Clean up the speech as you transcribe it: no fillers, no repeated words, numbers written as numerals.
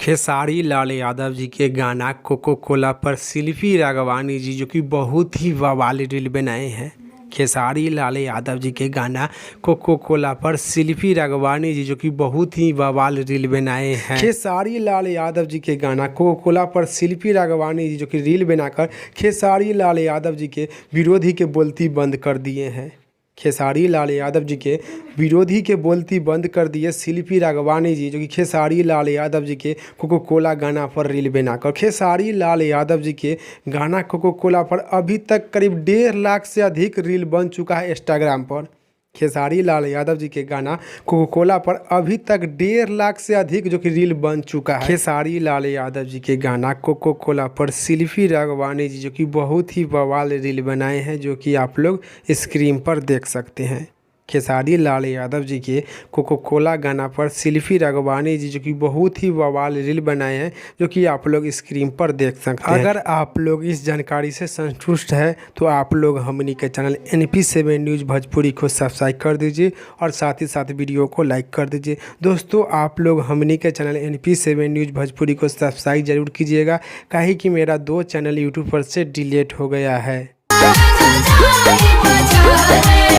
खेसारी लाल यादव जी के गाना कोको कोला पर शिल्पी राघवानी जी जो कि बहुत ही बवाल रील बनाए हैं। खेसारी लाल यादव जी के गाना कोको कोला पर शिल्पी राघवानी जी जो कि बहुत ही बवाल रील बनाए हैं। खेसारी लाल यादव जी के गाना कोको कोला पर शिल्पी राघवानी जी जो कि रील बनाकर खेसारी लाल यादव जी के विरोधी के बोलती बंद कर दिए हैं। खेसारी लाल यादव जी के विरोधी के बोलती बंद कर दिए शिल्पी राघवानी जी जो कि खेसारी लाल यादव जी के कोको कोला गाना पर रील बनाकर। खेसारी लाल यादव जी के गाना कोको कोला पर अभी तक करीब 1.5 लाख से अधिक रील बन चुका है इंस्टाग्राम पर। खेसारी लाल यादव जी के गाना कोको कोला पर अभी तक 1.5 लाख से अधिक जो कि रील बन चुका है। खेसारी लाल यादव जी के गाना कोको कोला पर शिल्पी राघवानी जी जो कि बहुत ही बवाल रील बनाए हैं, जो कि आप लोग स्क्रीन पर देख सकते हैं। खेसारी लाल यादव जी के कोको कोला गाना पर शिल्पी राघवानी जी जो कि बहुत ही बवाल रील बनाए हैं, जो कि आप लोग स्क्रीन पर देख सकते हैं। अगर आप लोग इस जानकारी से संतुष्ट है तो आप लोग हमनी के चैनल NP7 न्यूज़ भोजपुरी को सब्सक्राइब कर दीजिए और साथ ही साथ वीडियो को लाइक कर दीजिए। दोस्तों, आप लोग हमनी के चैनल NP7 न्यूज़ भोजपुरी को सब्सक्राइब जरूर कीजिएगा, काहे कि मेरा 2 चैनल यूट्यूब पर से डिलीट हो गया है।